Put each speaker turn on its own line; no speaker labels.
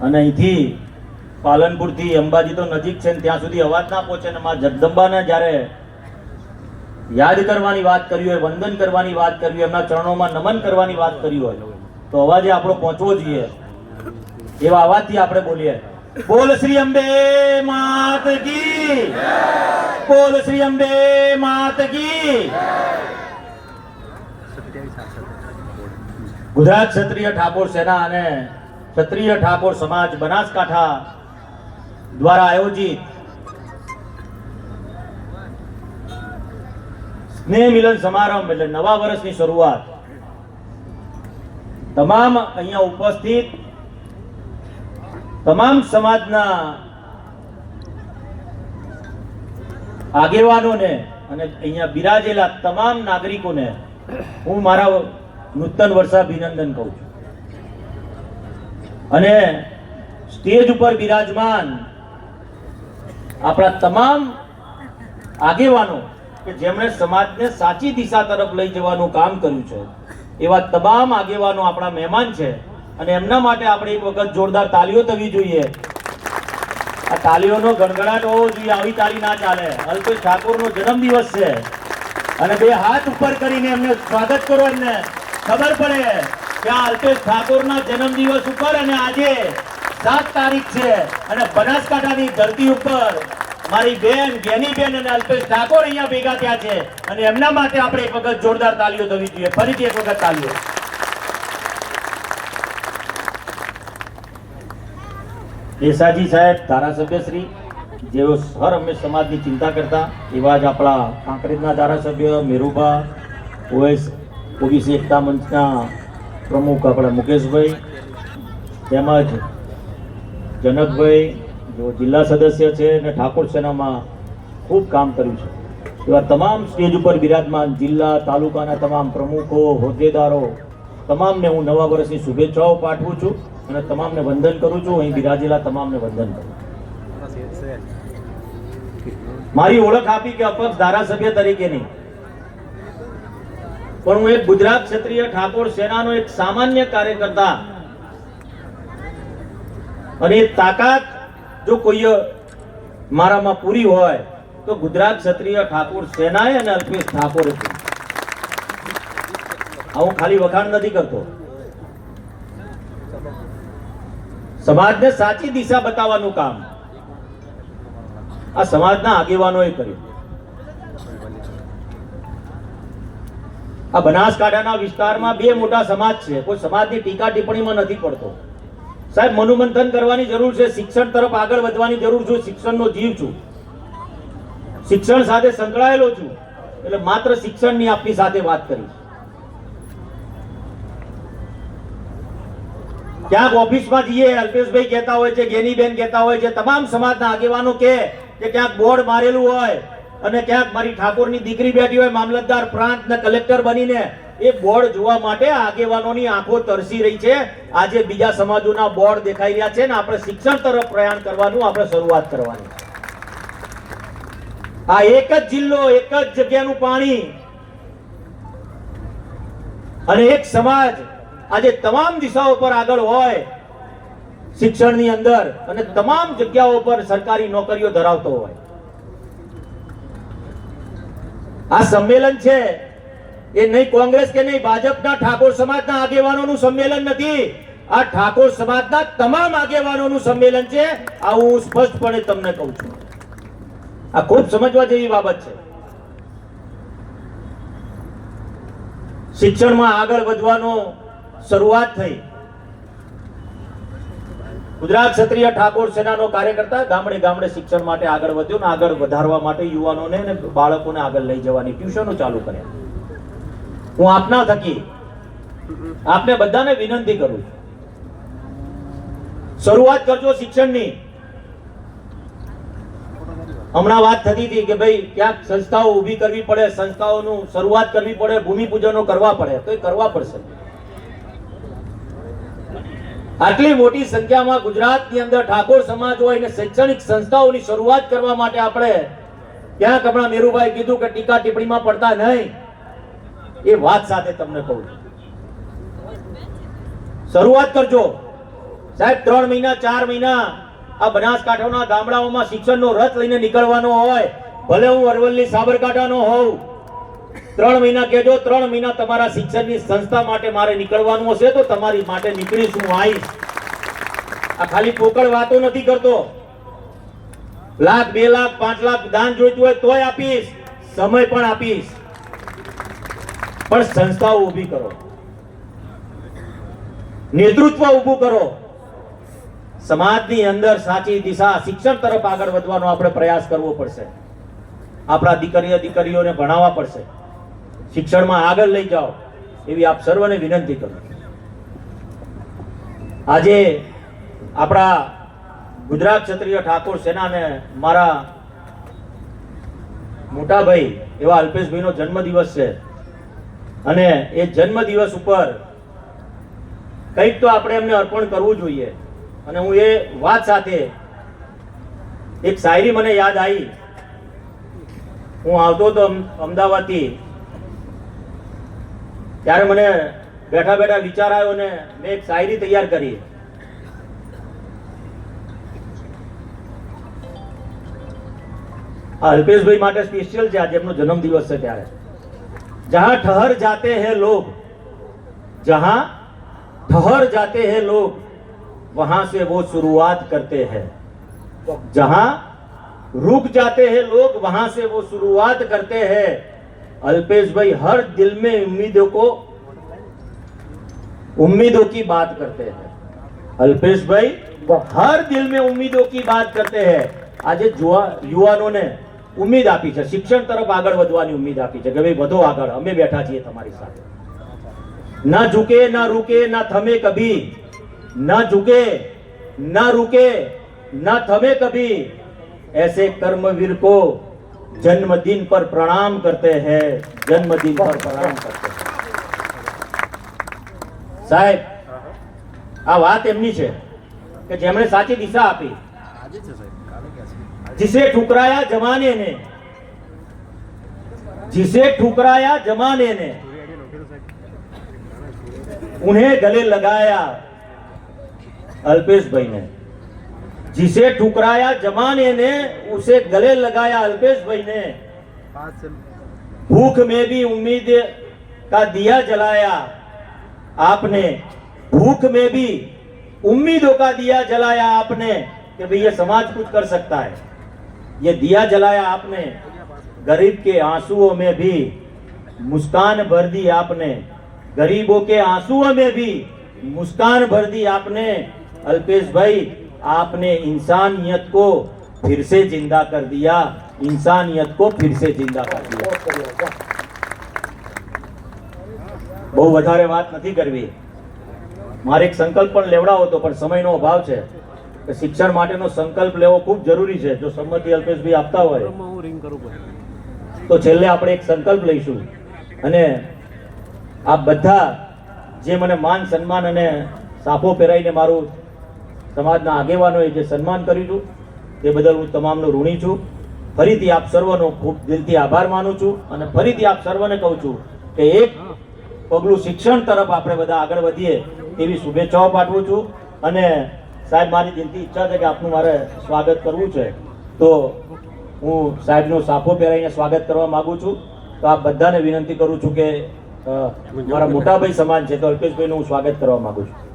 અને અહીંથી પાલનપુરથી અંબાજી તો નજીક છે ને ત્યાં સુધી અવાજ ના પહોંચે ને માં જગદંબાને જ્યારે યાદ કરવાની વાત કરી હોય, વંદન કરવાની વાત કરી હોય, એમના ચરણોમાં નમન કરવાની વાત કરી હોય તો અવાજે આપણો પહોંચવો જોઈએ. એવા અવાજથી આપણે બોલીએ, બોલ શ્રી અંબે માત કી, બોલ શ્રી અંબે માત કી. ગુજરાત ક્ષત્રિય ઠાકોર સેના અને ક્ષત્રિય ઠાકોર સમાજ બનાસકાંઠા દ્વારા આયોજિત સ્નેહ મિલન સમારંભ એટલે નવા વર્ષની શરૂઆત તમામ અહીંયા ઉપસ્થિત તમામ સમાજના આગેવાનોને અને અહીંયા બિરાજેલા તમામ નાગરિકોને હું મારા નૂતન વર્ષાભિનંદન કહું છું. અને સ્ટેજ ઉપર બિરાજમાન આપણા તમામ આગેવાનો કે જેમણે સમાજને સાચી દિશા તરફ લઈ જવાનું કામ કર્યું છે એવા તમામ આગેવાનો આપણા મહેમાન છે અને એમના માટે આપણે એક વખત જોરદાર તાલીઓ થવી જોઈએ. આ તાલીઓનો ગણગણાટ હોવો જોઈએ. આવી તાલી ના ચાલે. અલ્પેશ ઠાકોરનો જન્મદિવસ છે અને બે હાથ ઉપર કરીને એમને સ્વાગત કરો. એમને ખબર પડે કે આ અલ્પેશ ઠાકોરના જન્મદિવસ ઉપર અને આજે 7 તારીખ છે અને બનાસકાંઠાની ધરતી ઉપર મારી બેન જ્ઞાનીબેન અને અલ્પેશ ઠાકોર અહીંયા ભેગા થયા છે અને એમના માટે આપણે એક વખત જોરદાર તાલીઓ થવી જોઈએ. ફરીથી એક વખત તાલીઓ. દેસાજી સાહેબ ધારાસભ્ય શ્રી જેઓ હર હંમેશ સમાજની ચિંતા કરતા એવા જ આપણા કાંકરેજના ધારાસભ્ય મેરુભા, ઓબીસી એકતા મંચના પ્રમુખ આપણા મુકેશભાઈ તેમજ જનકભાઈ જો જિલ્લા સદસ્ય છે અને ઠાકોર સેનામાં ખૂબ કામ કર્યું છે એવા તમામ સ્ટેજ ઉપર બિરાજમાન જિલ્લા તાલુકાના તમામ પ્રમુખો, હોદ્દેદારો તમામને હું નવા વર્ષની શુભેચ્છાઓ પાઠવું છું અને તમામને વંદન કરું છું. અહીં બિરાજેલા તમામને વંદન કરું. મારી ઓળખ આપી કે અપક્ષ ધારાસભ્ય તરીકે નહીં, પણ હું એક ગુજરાત ક્ષત્રિય ઠાકોર સેનાનો એક સામાન્ય કાર્યકર્તા અને એ તાકાત જો કોઈ મારામાં પૂરી હોય તો ગુજરાત ક્ષત્રિય ઠાકોર સેનાએ અને અલ્પેશ ઠાકોરે. હું ખાલી વખાણ નથી કરતો. સમાજને સાચી દિશા બતાવવાનું કામ આ સમાજના આગેવાનોએ કર્યું. આ બનાસકાંઠાના વિસ્તારમાં બે મોટા સમાજ છે. કોઈ સમાજની ટીકા ટિપ્પણીમાં નથી પડતો. સાહેબ, મનોમંથન કરવાની જરૂર છે. શિક્ષણ તરફ આગળ વધવાની જરૂર છે. શિક્ષણનો જીવ છું, શિક્ષણ સાથે સંકળાયેલો છું એટલે માત્ર શિક્ષણની આપની સાથે વાત કરીશ. ક્યાંક ઓફિસમાં જઈએ, અલ્પેશભાઈ કહેતા હોય છે, જ્ઞાનીબેન કહેતા હોય છે, તમામ સમાજના આગેવાનો કે ક્યાંક બોર્ડ મારેલું હોય અને ક્યાંક મારી ઠાકોરની દીકરી બેઠી હોય મામલતદાર પ્રાંત ને કલેક્ટર બનીને, એ બોર્ડ જોવા માટે આગેવાનોની આંખો તરસી રહી છે. આજે બીજા સમાજોના બોર્ડ દેખાઈ રહ્યા છે ને આપણે શિક્ષણ તરફ પ્રયાણ કરવાનું આપણે શરૂઆત કરવાની. આ એક જ જિલ્લો, એક જ જગ્યાનું પાણી અને એક સમાજ આજે તમામ દિશાઓ પર આગળ હોય શિક્ષણની અંદર અને તમામ જગ્યાઓ પર સરકારી નોકરીઓ ધરાવતો હોય. આ સંમેલન છે એ નહીં કોંગ્રેસ કે નહીં ભાજપના ઠાકોર સમાજના આગેવાનોનું સંમેલન નથી. આ ઠાકોર સમાજના તમામ આગેવાનોનું સંમેલન છે. આ હું સ્પષ્ટપણે તમને કહું છું. આ ખૂબ સમજવા જેવી બાબત છે. શિક્ષણમાં આગળ વધવાનો શરૂઆત થઈ. ગુજરાત ક્ષત્રિય ઠાકોર સેનાનો કાર્યકર્તા ગામડે ગામડે શિક્ષણ માટે આગળ વધ્યો ને આગળ વધારવા માટે યુવાનોને અને બાળકોને આગળ લઈ જવાની ટ્યુશનો ચાલુ કર્યા. હું આપના થકી આપને બધાને વિનંતી કરું છું, શરૂઆત કરજો શિક્ષણની. હમણાં વાત થતી હતી કે ભાઈ ક્યાંક સંસ્થાઓ ઊભી કરવી પડે, સંસ્થાઓનું શરૂઆત કરવી પડે, ભૂમિપૂજનો કરવા પડે, તો એ કરવા પડશે. આટલી મોટી સંખ્યામાં ગુજરાતની અંદર ઠાકોર સમાજ હોય અને શૈક્ષણિક સંસ્થાઓની શરૂઆત કરવા માટે આપણે ક્યાંક હમણાં મેરુભાઈ કીધું કે ટીકા ટિપ્પણીમાં પડતા નહીં. એ વાત સાથે તમને કહું છું, શરૂઆત કરજો. સાહેબ 3 મહિના 4 મહિના આ બનાસકાંઠાના ગામડાઓમાં શિક્ષણનો રથ લઈને નીકળવાનો હોય, ભલે હું અરવલ્લી સાબરકાંઠાનો હોઉં, 3 મહિના કહેજો, 3 મહિના તમારા શિક્ષણની સંસ્થા માટે મારે નીકળવાનું હશે તો તમારી માટે નીકળીશ, હું આવીશ. આ ખાલી પોકળ વાતો નથી કરતો. લાખ 2 લાખ 5 લાખ દાન જોઈતું હોય તોય આપીશ, સમય પણ આપીશ, પણ સંસ્થાઓ ઊભી કરો, નેતૃત્વ ઊભું કરો. સમાજની અંદર સાચી દિશા શિક્ષણ તરફ આગળ વધવાનો આપણે પ્રયાસ કરવો પડશે. આપણા દીકરીઓને ભણાવવા પડશે, શિક્ષણમાં આગળ લઈ જાઓ એવી આપ સર્વને વિનંતી કરું. આજે આપણા ગુજરાત ક્ષત્રિય ઠાકોર સેનાને મારા મોટા ભાઈ એવા અલ્પેશભાઈનો જન્મદિવસ છે અને એ જન્મદિવસ ઉપર કંઈક તો આપણે એમને અર્પણ કરવું જોઈએ. અને હું એ વાત સાથે એક શાયરી મને યાદ આવી. હું આવતો હતો અમદાવાદથી, ત્યારે મને બેઠા બેઠા વિચાર આવ્યો ને મેં એક શાયરી તૈયાર કરી. આ અલ્પેશભાઈ માટે સ્પેશિયલ છે, આજે એમનો જન્મદિવસ છે. ત્યારે જહાં ઠહર જાતે હૈ લોગ, જહાં ठहर जाते हैं लोग वहां से वो शुरुआत करते हैं, जहां रुक जाते हैं लोग वहां से वो शुरुआत करते हैं. अल्पेश भाई हर दिल में उम्मीदों की बात करते हैं. अल्पेश भाई हर दिल में उम्मीदों की बात करते हैं. આજે યુવાનોને ઉમ્મીદ આપી છે, શિક્ષણ તરફ આગળ વધવાની ઉમ્મીદ આપી છે કે ભાઈ વધો આગળ, અમે બેઠા છીએ તમારી સાથે. ना झुके ना रुके ना थमे कभी, ना झुके ना रुके ना थमे कभी, ऐसे कर्मवीर को जन्मदिन पर प्रणाम करते हैं, जन्मदिन पर प्रणाम करते हैं. साहेब આ વાત એમની છે કે જેમણે સાચી દિશા આપી. जिसे ठुकराया जमाने ने, जिसे ठुकराया जमाने ने उन्हें गले लगाया अल्पेश भाई ने. जिसे ठुकराया जमाने ने उसे गले लगाया अल्पेश भाई ने. भूख में भी उम्मीद का दिया जलाया आपने, भूख में भी उम्मीदों का दिया जलाया आपने कि भाई ये समाज कुछ कर सकता है. ये दिया जलाया आपने, गरीब के आंसुओं में भी मुस्कान भर दी आपने, गरीबों के आंसुओं में भी मुस्कान भर दी आपने. अल्पेश भाई आपने इंसानियत को फिर से जिंदा कर दिया, इंसानियत को फिर से जिंदा कर दिया. બહુ વધારે વાત નથી કરવી, મારે એક સંકલ્પ પણ લેવડાવો હતો પણ સમયનો અભાવ છે કે શિક્ષણ માટેનો સંકલ્પ લેવો ખૂબ જરૂરી છે. જો સંમતિ અલ્પેશભાઈ આપતા હોય તો છેલ્લે આપણે એક સંકલ્પ લઈશું અને આ બધા જે મને માન સન્માન અને સાફો પહેરાઈને મારું સમાજના આગેવાનોએ જે સન્માન કર્યું છું તે બદલ હું તમામનો ઋણી છું. ફરીથી આપ સર્વનો ખૂબ દિલથી આભાર માનું છું અને ફરીથી આપ સર્વને કહું છું કે એક પગલું શિક્ષણ તરફ આપણે બધા આગળ વધીએ તેવી શુભેચ્છાઓ પાઠવું છું. અને સાહેબ મારી દિલથી ઈચ્છા છે કે આપનું મારે સ્વાગત કરવું છે તો હું સાહેબનો સાફો પહેરાઈને સ્વાગત કરવા માંગુ છું. તો આપ બધાને વિનંતી કરું છું કે મારા મોટા ભાઈ સમાન છે તો અલ્પેશભાઈનું હું સ્વાગત કરવા માંગુ છું.